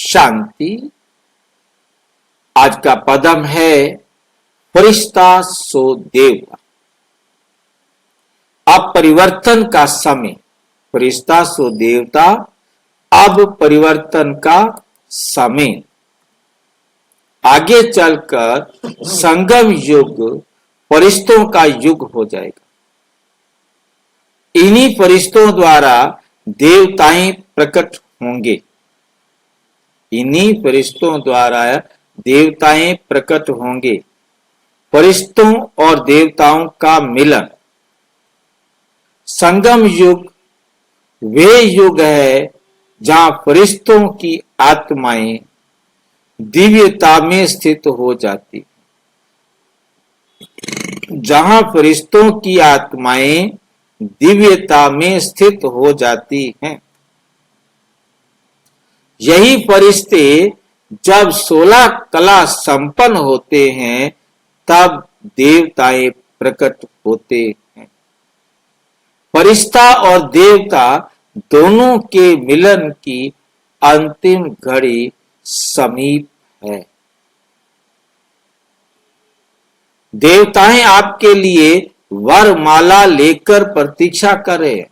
शांति। आज का पदम है फरिश्ता सो देवता। अब परिवर्तन का समय, फरिश्ता सो देवता, अब परिवर्तन का समय। आगे चलकर संगम युग फरिश्तों का युग हो जाएगा। इन्हीं फरिश्तों द्वारा देवताएं प्रकट होंगे। इन्हीं फरिश्तों द्वारा देवताएं प्रकट होंगे। फरिश्तों और देवताओं का मिलन। संगम युग वे युग है जहां फरिश्तों की आत्माएं दिव्यता में स्थित हो जाती, जहां फरिश्तों की आत्माएं दिव्यता में स्थित हो जाती हैं। यही फरिश्ते जब 16 कला संपन्न होते हैं तब देवताएं प्रकट होते हैं। फरिश्ता और देवता दोनों के मिलन की अंतिम घड़ी समीप है। देवताएं आपके लिए वरमाला लेकर प्रतीक्षा कर रहे हैं।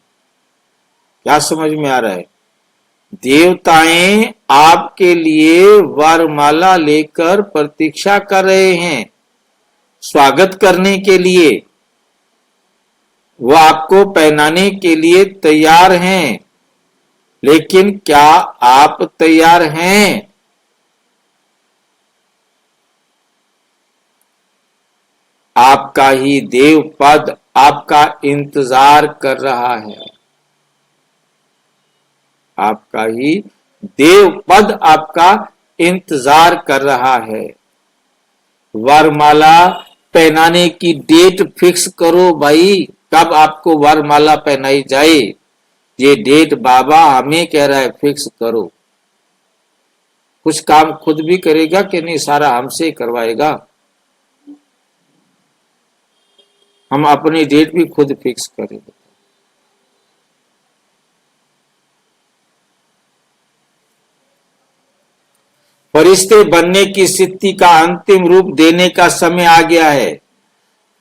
क्या समझ में आ रहा है? देवताएं आपके लिए वरमाला लेकर प्रतीक्षा कर रहे हैं, स्वागत करने के लिए। वो आपको पहनाने के लिए तैयार हैं, लेकिन क्या आप तैयार हैं? आपका ही देव पद आपका इंतजार कर रहा है। आपका ही देव पद आपका इंतजार कर रहा है। वरमाला पहनाने की डेट फिक्स करो भाई, कब आपको वरमाला पहनाई जाए। ये डेट बाबा हमें कह रहा है फिक्स करो। कुछ काम खुद भी करेगा कि नहीं? सारा हमसे करवाएगा। हम अपनी डेट भी खुद फिक्स करेंगे। फरिश्ते बनने की स्थिति का अंतिम रूप देने का समय आ गया है।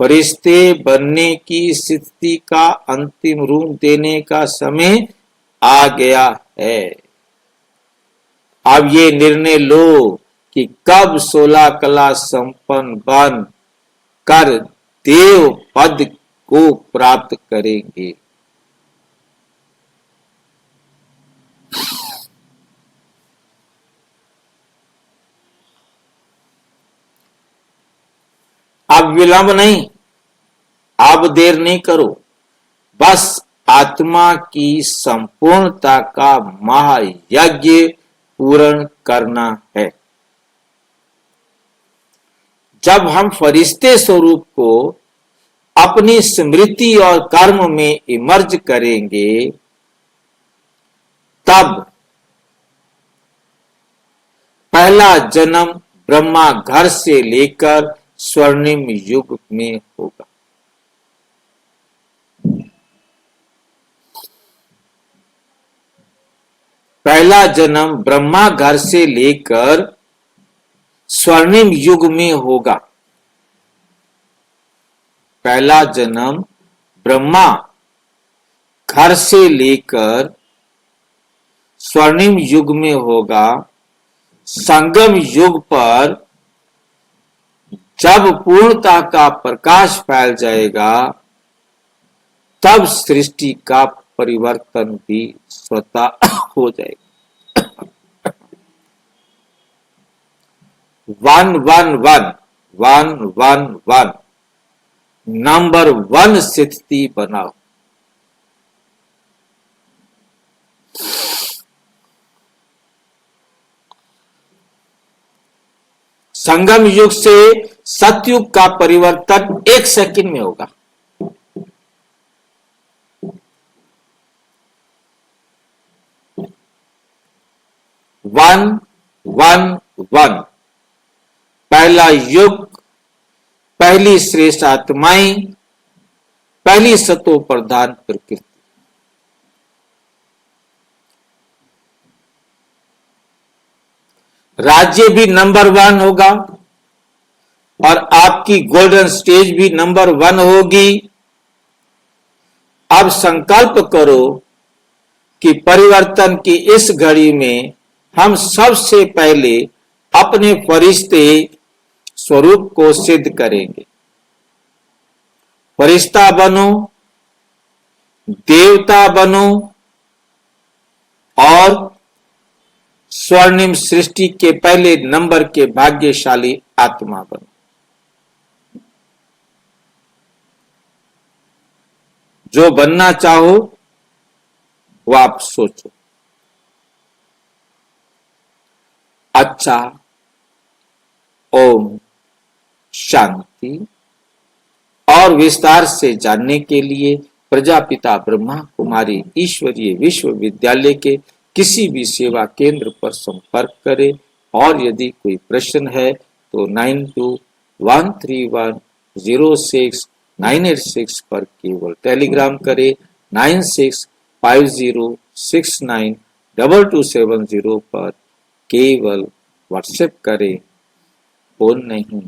फरिश्ते बनने की स्थिति का अंतिम रूप देने का समय आ गया है। अब ये निर्णय लो कि कब 16 कला संपन्न बन कर देव पद को प्राप्त करेंगे। अब विलंब नहीं, अब देर नहीं करो। बस आत्मा की संपूर्णता का महायज्ञ पूर्ण करना है। जब हम फरिश्ते स्वरूप को अपनी स्मृति और कर्म में इमर्ज करेंगे, तब पहला जन्म ब्रह्मा घर से लेकर स्वर्णिम युग में होगा। पहला जन्म ब्रह्मा घर से लेकर स्वर्णिम युग में होगा। पहला जन्म ब्रह्मा घर से लेकर स्वर्णिम युग में होगा। संगम युग पर जब पूर्णता का प्रकाश फैल जाएगा, तब सृष्टि का परिवर्तन भी स्वतः हो जाएगा। 111 111 नंबर 1 स्थिति बनाओ। संगम युग से सतयुग का परिवर्तन 1 सेकंड में होगा। वन वन वन पहला युग, पहली श्रेष्ठ आत्माएं, पहली सतो प्रधान प्रकृति। राज्य भी नंबर 1 होगा और आपकी गोल्डन स्टेज भी नंबर 1 होगी। अब संकल्प करो कि परिवर्तन की इस घड़ी में हम सबसे पहले अपने फरिश्ते स्वरूप को सिद्ध करेंगे। फरिश्ता बनो, देवता बनो और स्वर्णिम सृष्टि के पहले नंबर के भाग्यशाली आत्मा बनो। जो बनना चाहो वो आप सोचो। अच्छा, ओम शांति। और विस्तार से जानने के लिए प्रजापिता ब्रह्मा कुमारी ईश्वरीय विश्वविद्यालय के किसी भी सेवा केंद्र पर संपर्क करें और यदि कोई प्रश्न है तो 9213106986 पर केवल टेलीग्राम करें। 9650692270 पर केवल व्हाट्सएप करें। फोन नहीं।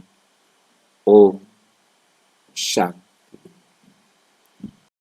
ओम शांति।